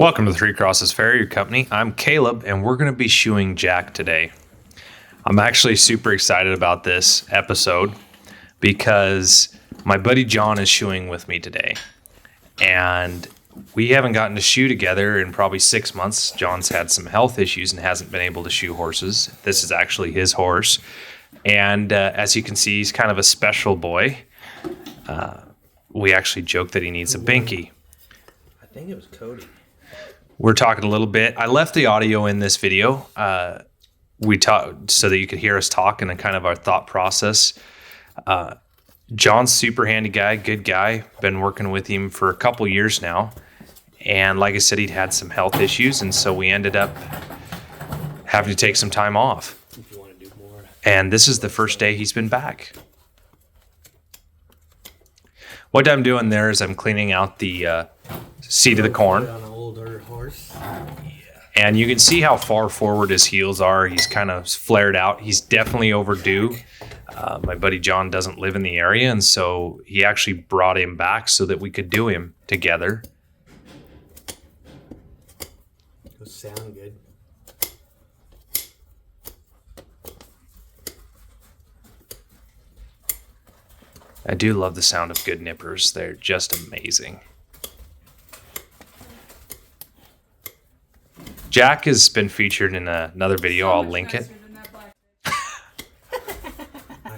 Welcome to the Three Crosses Farrier Company. I'm Caleb, and we're going to be shoeing Jack today. I'm actually super excited about this episode because my buddy John is shoeing with me today. And we haven't gotten to shoe together in probably 6 months. John's had some health issues and hasn't been able to shoe horses. This is actually his horse. And as you can see, he's kind of a special boy. We actually joke that he needs a binky. I think it was Cody. We're talking a little bit. I left the audio in this video. We talked so that you could hear us talk and kind of our thought process. John's super handy guy, good guy. Been working with him for a couple years now. And like I said, he'd had some health issues, and so we ended up having to take some time off. If you want to do more. And this is the first day he's been back. What I'm doing there is I'm cleaning out the seat of the corn. On an older horse. And you can see how far forward his heels are. He's kind of flared out. He's definitely overdue. My buddy John doesn't live in the area, and so he actually brought him back so that we could do him together. It'll sound good. I do love the sound of good nippers. They're just amazing. Jack has been featured in another video. I'll link it. I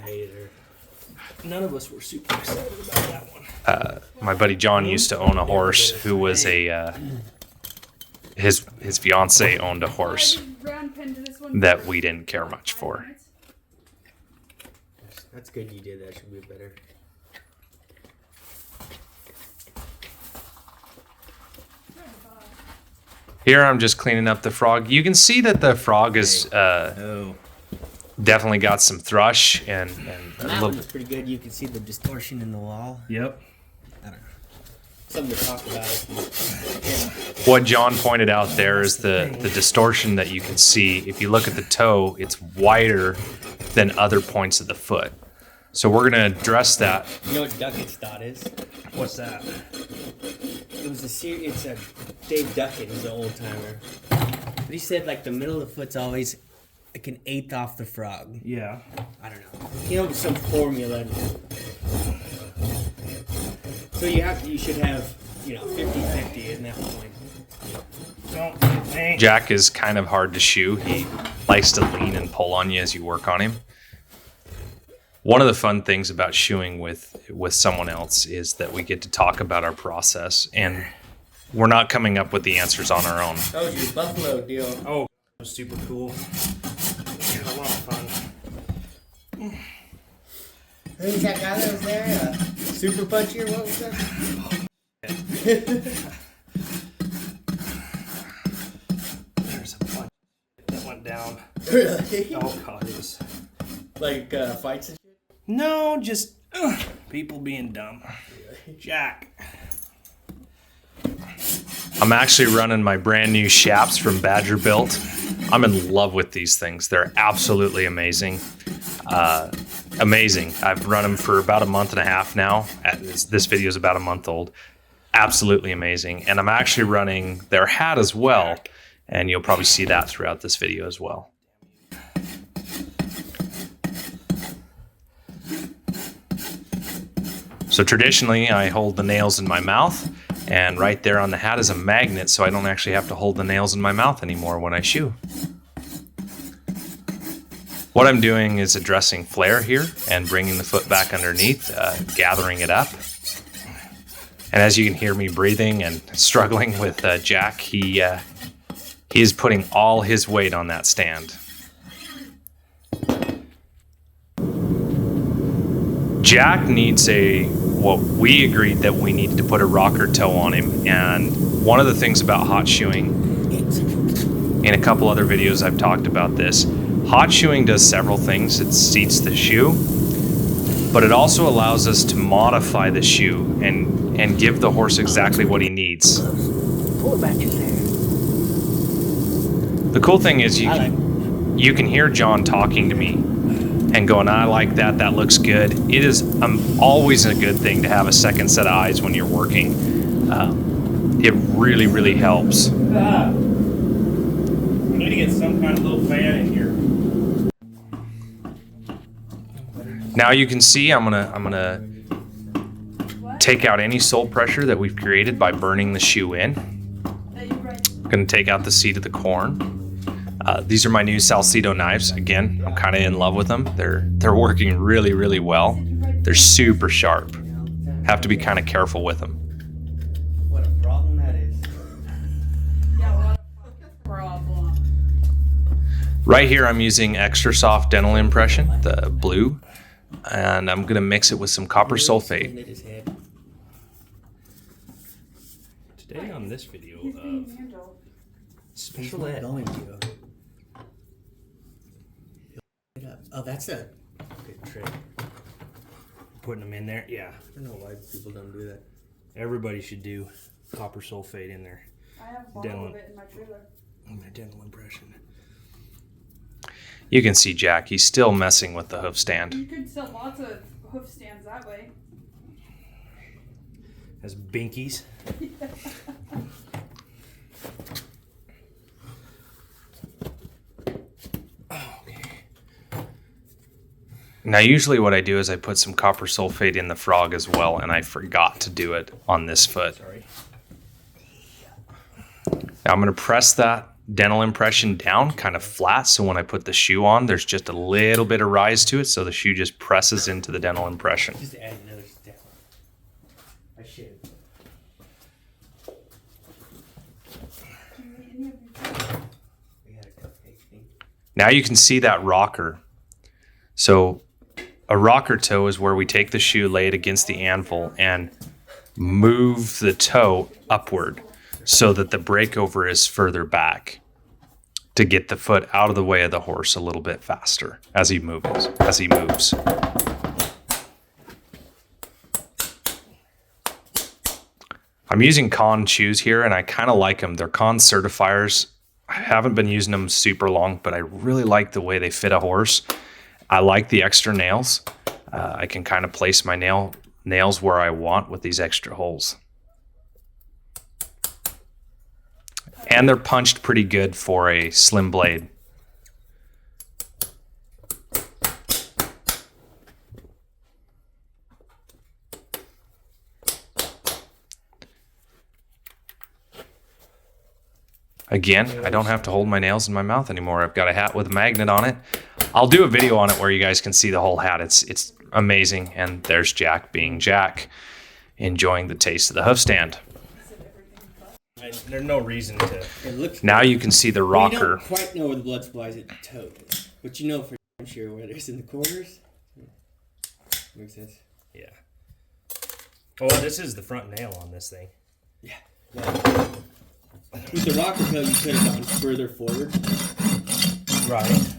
hated her. None of us were super excited about that one. My buddy John used to own a horse who was his fiance owned a horse that we didn't care much for. That's good you did. That should be better. Here I'm just cleaning up the frog. You can see that the frog is definitely got some thrush and a That little. one was pretty good. You can see the distortion in the wall. Yep. I don't know. Something to talk about. What John pointed out there is the distortion that you can see. If you look at the toe, it's wider than other points of the foot. So we're going to address that. You know what Duckett's thought is? What's that? It was it's a Dave Duckett. He's an old timer. But he said like the middle of the foot's always like an eighth off the frog. Yeah. I don't know. You know, some formula. So you should have 50-50 in that point. Jack is kind of hard to shoe. He likes to lean and pull on you as you work on him. One of the fun things about shoeing with someone else is that we get to talk about our process, and we're not coming up with the answers on our own. That was your buffalo deal. Oh, it was super cool. It was a lot of fun. Who's that guy that was there? Super Punchy or what was that? There's a bunch that went down. Really? Oh god, it was Like fights and shit? no, just people being dumb. Jack. I'm actually running my brand new Shaps from Badger Built. I'm in love with these things. They're absolutely amazing. Amazing. I've run them for about a month and a half now. This video is about a month old. Absolutely amazing. And I'm actually running their hat as well. And you'll probably see that throughout this video as well. So traditionally, I hold the nails in my mouth, and right there on the hat is a magnet, so I don't actually have to hold the nails in my mouth anymore when I shoe. What I'm doing is addressing flare here and bringing the foot back underneath, gathering it up. And as you can hear me breathing and struggling with Jack, he is putting all his weight on that stand. Jack needs what we agreed that we needed to put a rocker toe on him. And one of the things about hot shoeing, in a couple other videos I've talked about this, hot shoeing does several things. It seats the shoe, but it also allows us to modify the shoe and give the horse exactly what he needs. Pull it back in there. The cool thing is you can hear John talking to me and going, I like that, that looks good. It is always a good thing to have a second set of eyes when you're working. it really, really helps. I need to get some kind of little fan in here. Now you can see I'm gonna take out any sole pressure that we've created by burning the shoe in. I'm gonna take out the seed of the corn. These are my new Salcedo knives. Again, I'm kind of in love with them. They're working really, really well. They're super sharp. Have to be kind of careful with them. What a problem that is. Yeah, what a problem. Right here, I'm using extra soft dental impression, the blue, and I'm gonna mix it with some copper sulfate. Today on this video He's being of handled. special ed. Going to. Oh, that's a Good trick. Putting them in there. Yeah. I don't know why people don't do that. Everybody should do copper sulfate in there. I have a bottle Dental. of it in my trailer. In their dental impression. You can see Jack, he's still messing with the hoof stand. You could sell lots of hoof stands that way. As binkies. Now, usually what I do is I put some copper sulfate in the frog as well, and I forgot to do it on this foot. Sorry. Now I'm gonna press that dental impression down kind of flat, so when I put the shoe on, there's just a little bit of rise to it, so the shoe just presses into the dental impression. Just add another step. I should. We had a cupcake thing. Now you can see that rocker. So a rocker toe is where we take the shoe, lay it against the anvil, and move the toe upward so that the breakover is further back to get the foot out of the way of the horse a little bit faster as he moves. I'm using Con shoes here, and I kind of like them. They're Con certifiers. I haven't been using them super long, but I really like the way they fit a horse. I like the extra nails. I can kind of place my nails where I want with these extra holes. And they're punched pretty good for a slim blade. Again, I don't have to hold my nails in my mouth anymore. I've got a hat with a magnet on it. I'll do a video on it where you guys can see the whole hat. It's amazing. And there's Jack being Jack, enjoying the taste of the hoof stand. There's no reason to. It looks Now you can see the Well, you rocker. don't quite know where the blood supplies at the toes, but you know for sure where there's in the corners. Makes sense. Yeah. Oh, this is the front nail on this thing. Yeah. With the rocker toe, you could have gone further forward. Right.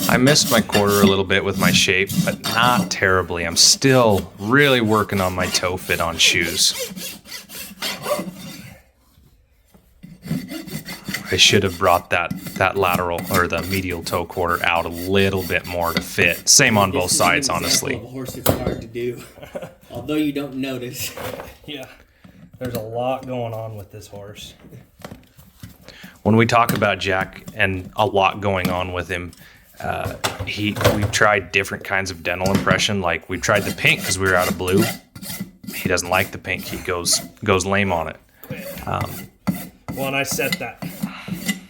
I missed my quarter a little bit with my shape, but not terribly. I'm still really working on my toe fit on shoes. I should have brought that lateral or the medial toe quarter out a little bit more to fit. Same on both This is sides, an example honestly. Of a horse that's hard to do, although you don't notice. Yeah. There's a lot going on with this horse. When we talk about Jack and a lot going on with him, we've tried different kinds of dental impression. Like we tried the pink because we were out of blue. He doesn't like the pink. He goes lame on it. Well, and I set that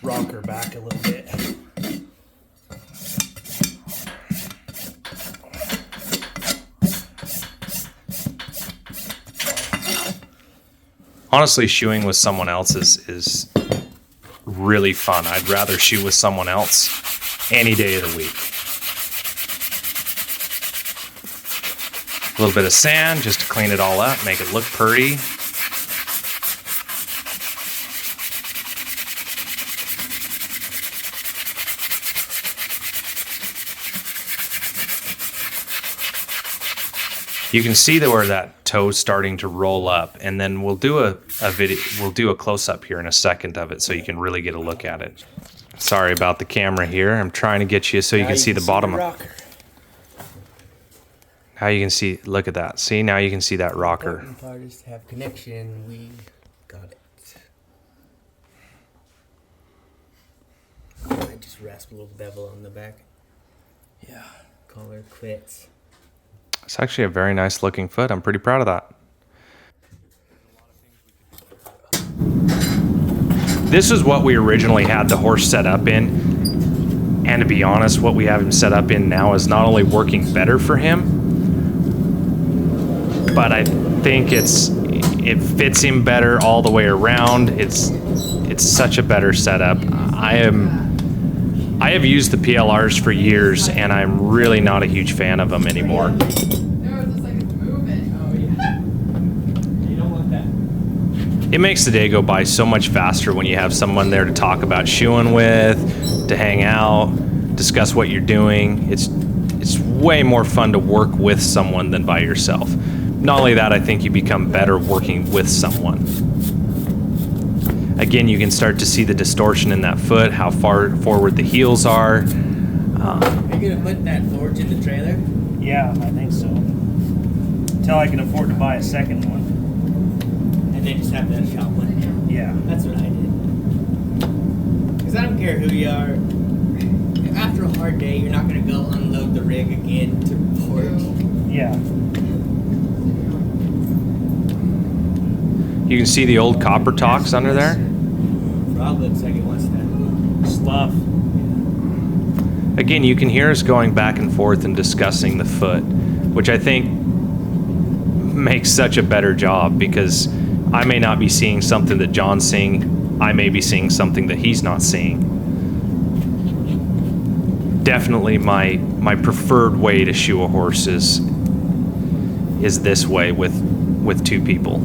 rocker back a little bit. Honestly, shoeing with someone else is really fun. I'd rather shoe with someone else any day of the week. A little bit of sand just to clean it all up, make it look pretty. You can see where that toe's starting to roll up, and then we'll do a video. We'll do a close up here in a second of it, so you can really get a look at it. Sorry about the camera here. I'm trying to get you so you Now can see the see bottom. rocker. Now you can see, look at that. See, now you can see that rocker. Important part is to have connection. We got it. I just rasp a little bevel on the back. Yeah. Call her quits. It's actually a very nice looking foot. I'm pretty proud of that. This is what we originally had the horse set up in. And to be honest, what we have him set up in now is not only working better for him, but I think it fits him better all the way around. It's such a better setup. I have used the PLRs for years, and I'm really not a huge fan of them anymore. No, it's just like it's moving. Oh, yeah. You don't want that. It makes the day go by so much faster when you have someone there to talk about shoeing with, to hang out, discuss what you're doing. It's way more fun to work with someone than by yourself. Not only that, I think you become better working with someone. Again, you can start to see the distortion in that foot, how far forward the heels are. Are you gonna put that forge in the trailer? Yeah, I think so. Until I can afford to buy a second one. And then just have that shop one? Yeah. That's what I did. Because I don't care who you are. After a hard day, you're not gonna go unload the rig again to forge. Yeah. You can see the old copper talks under there. Rob looks like he wants that. Slough. Again, you can hear us going back and forth and discussing the foot, which I think makes such a better job, because I may not be seeing something that John's seeing. I may be seeing something that he's not seeing. Definitely my preferred way to shoe a horse is this way with two people.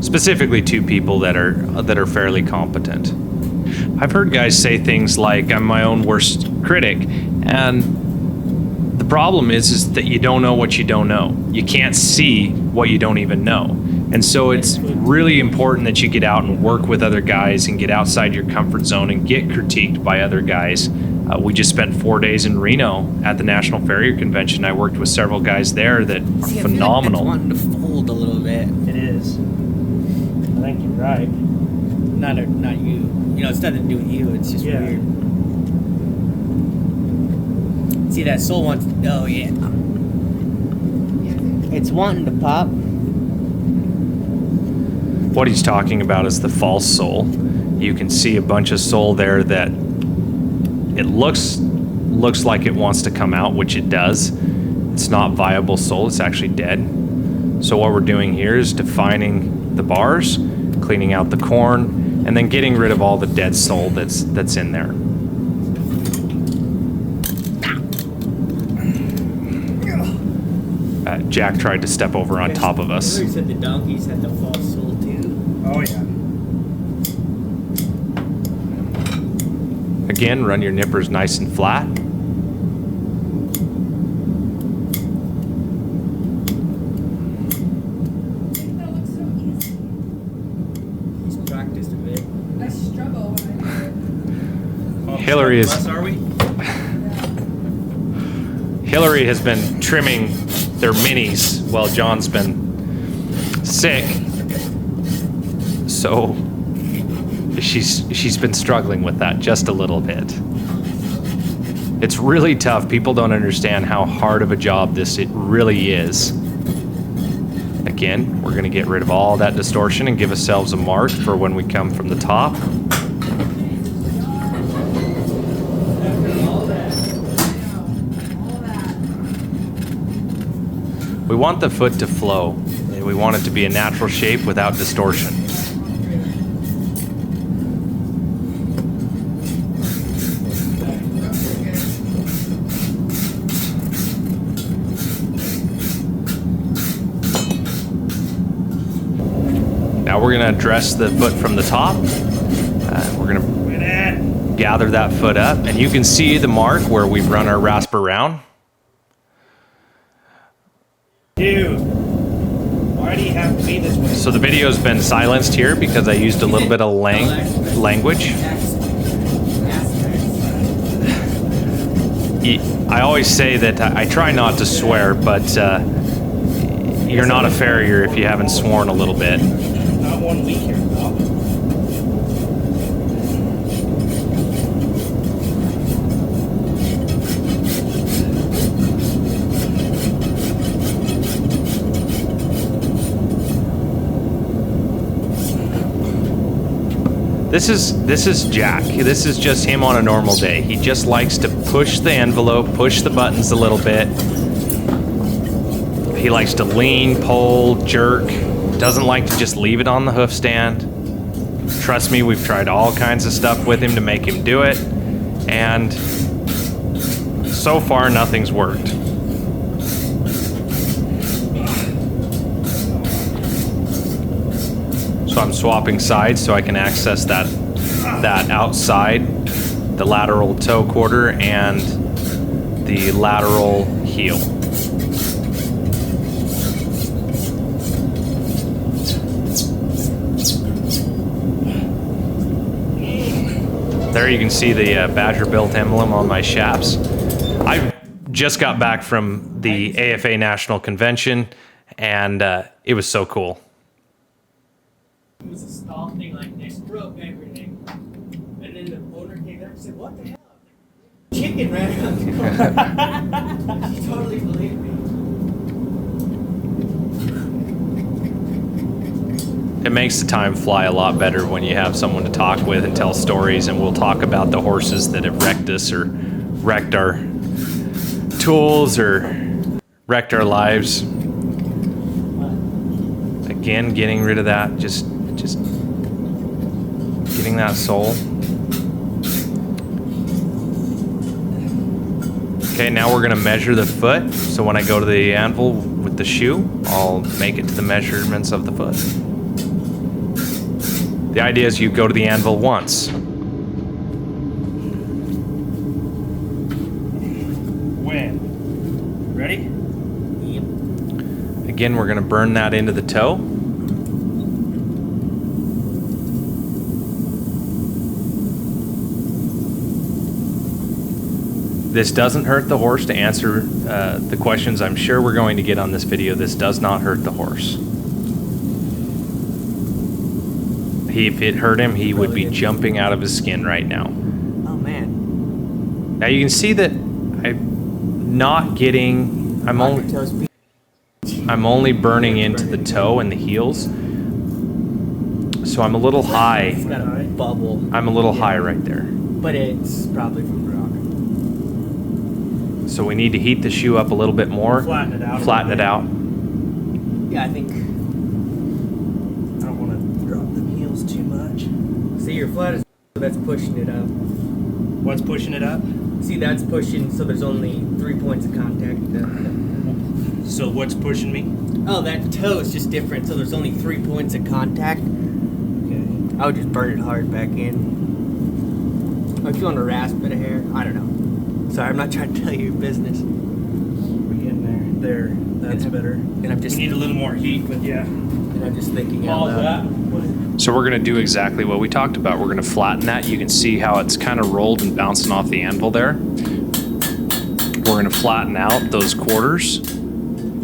Specifically two people that are fairly competent. I've heard guys say things like, I'm my own worst critic, and the problem is that you don't know what you don't know. You can't see what you don't even know. And so it's really important that you get out and work with other guys and get outside your comfort zone and get critiqued by other guys. We just spent 4 days in Reno at the National Farrier Convention. I worked with several guys there that are phenomenal. I feel like it's wanting to fold a little bit. It is. I think you're right. Not you. You know, it's nothing to do with you. It's just weird. See, that sole wants. Oh yeah. It's wanting to pop. What he's talking about is the false sole. You can see a bunch of sole there that it looks like it wants to come out, which it does. It's not viable sole, it's actually dead. So what we're doing here is defining the bars, cleaning out the corn, and then getting rid of all the dead sole that's in there. Jack tried to step over on top of us. You said the donkeys had the false sole too. Oh, yeah. Again, run your nippers nice and flat. That looks so easy. He's practiced a bit. I struggle when I do it. Hillary is. Bus, are we? Hillary has been trimming their minis while John's been sick. So she's been struggling with that just a little bit. It's really tough. People don't understand how hard of a job it really is. Again, we're going to get rid of all that distortion and give ourselves a mark for when we come from the top. We want the foot to flow, and we want it to be a natural shape without distortion. Now we're going to address the foot from the top. We're going to gather that foot up, and you can see the mark where we've run our rasp around. Dude, why do you have to be this way? So the video's been silenced here because I used a little bit of language. I always say that I try not to swear, but you're not a farrier if you haven't sworn a little bit. Not 1 week here, pal. This is Jack. This is just him on a normal day. He just likes to push the envelope, push the buttons a little bit. He likes to lean, pull, jerk. Doesn't like to just leave it on the hoof stand. Trust me, we've tried all kinds of stuff with him to make him do it, and so far nothing's worked. So I'm swapping sides so I can access that outside, the lateral toe quarter and the lateral heel. There you can see the Badger-built emblem on my shafts. I just got back from the AFA National Convention, and it was so cool. It was a stall thing like this, broke everything. And then the owner came up and said, "What the hell?" Chicken ran out the car. She totally believed me. It makes the time fly a lot better when you have someone to talk with and tell stories, and we'll talk about the horses that have wrecked us or wrecked our tools or wrecked our lives. Again, getting rid of that, just getting that sole. Okay, now we're gonna measure the foot. So when I go to the anvil with the shoe, I'll make it to the measurements of the foot. The idea is you go to the anvil once. When? Ready? Yep. Again, we're gonna burn that into the toe. This doesn't hurt the horse. To answer the questions I'm sure we're going to get on this video, this does not hurt the horse. If it hurt him, he would be jumping out of his skin right now. Oh man. Now you can see that I'm not getting, I'm only burning into the toe and the heels. So I'm a little high. It's got a bubble. I'm a little high right there. But it's probably from rock. So we need to heat the shoe up a little bit more. Flatten it out. Flatten it out. Yeah, I think. I don't want to drop the heels too much. See, your flat is that's pushing it up. What's pushing it up? See, that's pushing, so there's only 3 points of contact. So what's pushing me? Oh, that toe is just different, so there's only 3 points of contact. Okay. I would just burn it hard back in. Or if you want to rasp it a hair, I don't know. Sorry, I'm not trying to tell you your business. We're getting there. There. That's better. And I'm just We need a little more heat, but yeah. and I'm just thinking out Pause loud. that. So we're gonna do exactly what we talked about. We're gonna flatten that. You can see how it's kind of rolled and bouncing off the anvil there. We're gonna flatten out those quarters.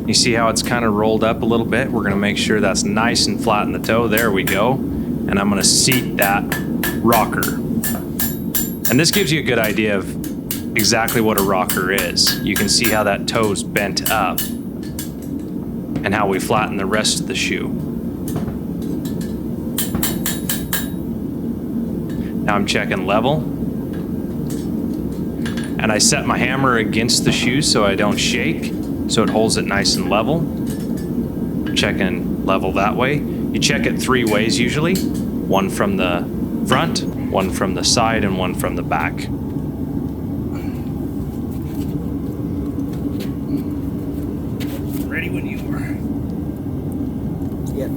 You see how it's kind of rolled up a little bit? We're gonna make sure that's nice and flat in the toe. There we go. And I'm gonna seat that rocker. And this gives you a good idea of exactly what a rocker is. You can see how that toe's bent up and how we flatten the rest of the shoe. Now I'm checking level. And I set my hammer against the shoe so I don't shake, so it holds it nice and level. Checking level that way. You check it 3 ways usually. One from the front, one from the side, and one from the back. Ready when you are. Yep.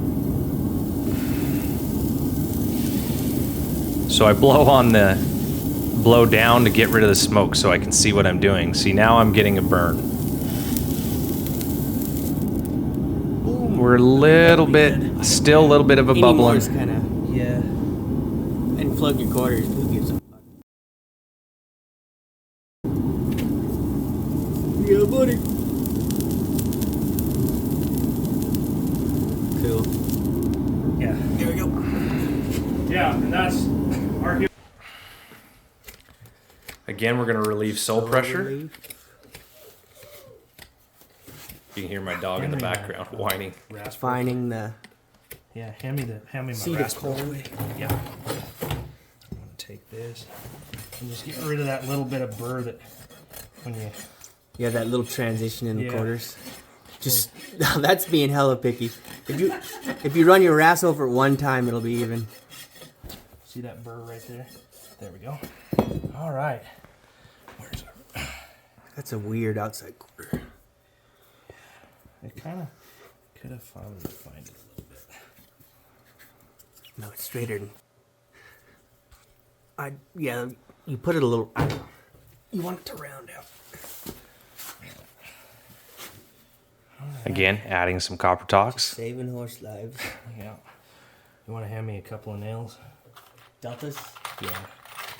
So I blow down to get rid of the smoke so I can see what I'm doing. See, now I'm getting a burn. We're a little bit, still a little bit of a bubble. Anymore is kind of, yeah. And plug your quarters. Who gives a fuck? Yeah, buddy. Yeah, and that's our heel. Again, we're going to relieve sole pressure. You can hear my dog in the background whining. Finding the Yeah, hand me my seed of rascal. coal. Yeah. I'm gonna take this and just get rid of that little bit of burr that when you. Yeah, that little transition in the Yeah. quarters. Just that's being hella picky. If you run your RAS over at one time, it'll be even. See that burr right there? There we go. All right. Where's our? That's a weird outside quarter. I kind of could have found it a little bit. No, it's straighter. Yeah, you put it a little. You want it to round out. Again, adding some copper talks. Saving horse lives. Yeah. You want to hand me a couple of nails? Deltas. Yeah.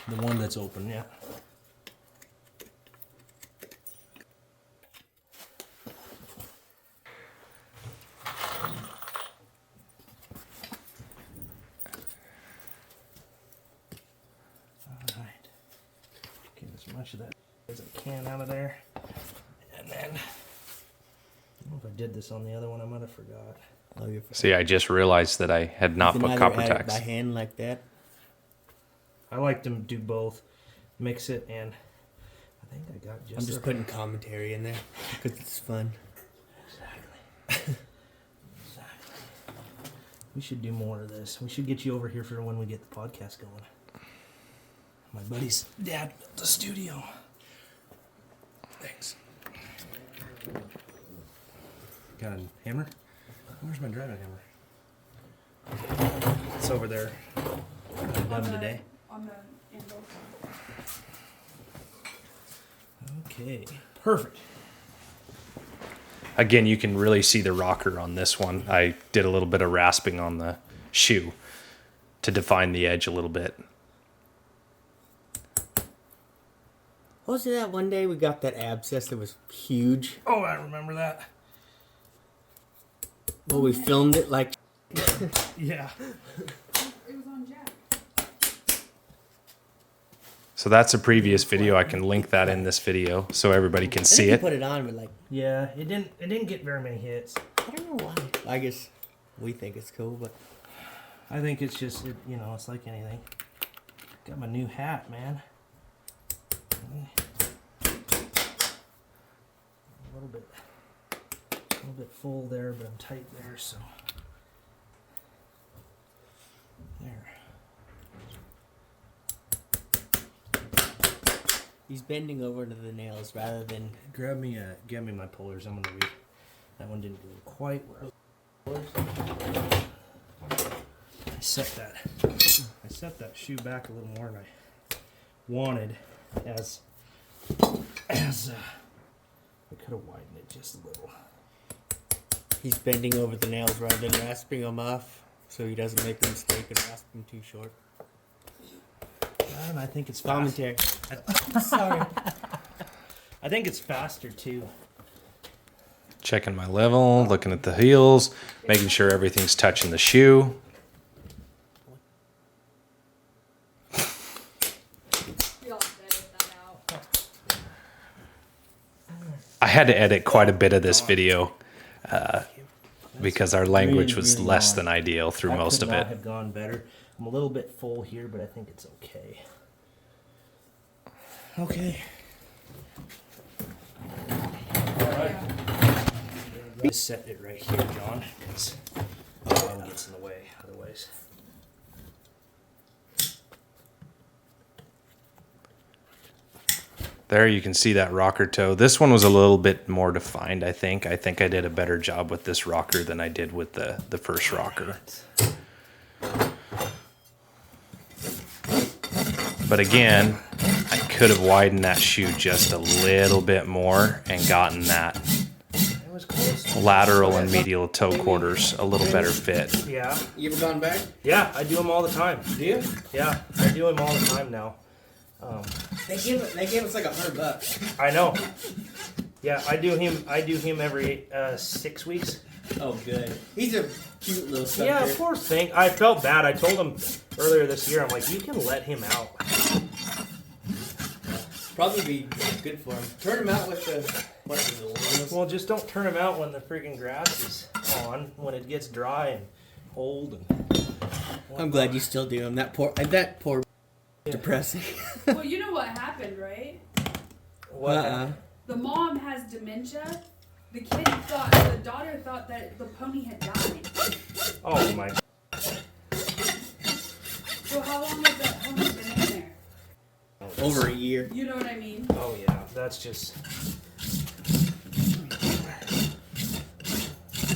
The one that's open, yeah. All right. Get as much of that as I can out of there. And then, I don't know if I did this on the other one, I might have forgot. Oh, you're See, I just realized that I had not you put can copper either add it tacks. by hand like that. I like to do both. Mix it and I think I got just I'm just putting commentary in there because it's fun. Exactly. We should do more of this. We should get you over here for when we get the podcast going. My buddy's dad built a studio. Thanks. Got a hammer? Where's my driving hammer? It's over there. Done today. On the anvil. Okay. Perfect. Again, you can really see the rocker on this one. I did a little bit of rasping on the shoe to define the edge a little bit. What was it that one day we got that abscess that was huge? Oh, I remember that. Well, we filmed it like. Yeah. It was on Jack. So that's a previous video. I can link that in this video so everybody can I see think you it. put it on, but like, Yeah, it didn't get very many hits. I don't know why. I guess we think it's cool, but I think it's just, it's like anything. Got my new hat, man. A little bit full there, but I'm tight there, so. There. he's bending over to the nails rather than. Grab me my pullers. I'm gonna read. That one didn't go quite where I was. I set that shoe back a little more than I wanted, as I could have widened it just a little. He's bending over the nails rather than rasping them off, so he doesn't make the mistake of rasping too short. And I think it's Commentary. Sorry. I think it's faster too. Checking my level, looking at the heels, making sure everything's touching the shoe. We all edit that out. I had to edit quite a bit of this video because our language was really less long. than ideal through That most could of not it. have gone better. I'm a little bit full here, but I think it's okay. Okay. Just set it right here, John, because one gets in the way otherwise. There you can see that rocker toe. This one was a little bit more defined, I think. I think I did a better job with this rocker than I did with the first rocker. But again, I could have widened that shoe just a little bit more and gotten that It was close. lateral and medial toe quarters a little better fit. Yeah. You ever gone back? Yeah, I do them all the time. Do you? Yeah, I do them all the time now. They gave us like $100. I know. Yeah, I do him every 6 weeks. Oh, good. He's a cute little sucker. Yeah, poor thing. I felt bad. I told him earlier this year, I'm like, you can let him out. Probably be good for him. Turn him out with the Well, just don't turn him out when the freaking grass is on, when it gets dry and old. And I'm glad you still do him. That poor depressing. Well, you know what happened, right? what? The mom has dementia. The daughter thought that the pony had died. Oh my. So how long has that pony been in there? Over a year. You know what I mean? Oh yeah, that's just.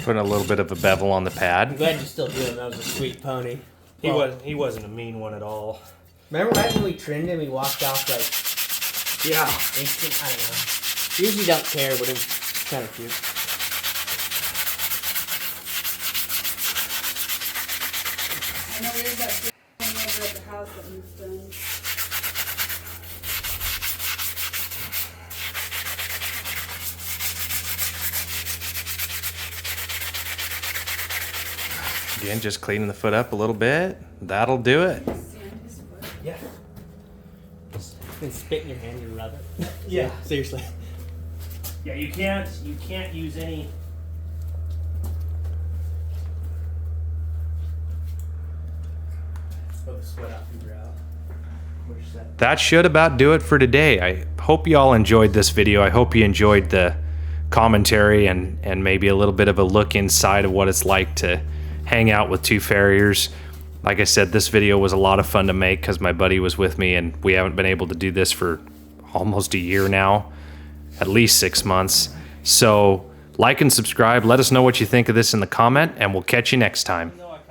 Putting a little bit of a bevel on the I'm pad. glad you still do him. That was a sweet pony. He wasn't a mean one at all. Remember right when we trimmed him, he walked off like Yeah. instant. I don't know. Usually don't care, but it was kind of cute. I know there's that big thing over at the house that we've done. Again, just cleaning the foot up a little bit. That'll do it. Sand his foot. Yeah. And spit in your hand, you rub it. Yeah. Seriously. Yeah, you can't use any. Of the sweat out your brow. Where's that? That should about do it for today. I hope you all enjoyed this video. I hope you enjoyed the commentary and maybe a little bit of a look inside of what it's like to hang out with two farriers. Like I said, this video was a lot of fun to make because my buddy was with me, and we haven't been able to do this for almost a year now, at least 6 months. So like and subscribe. Let us know what you think of this in the comment, and we'll catch you next time.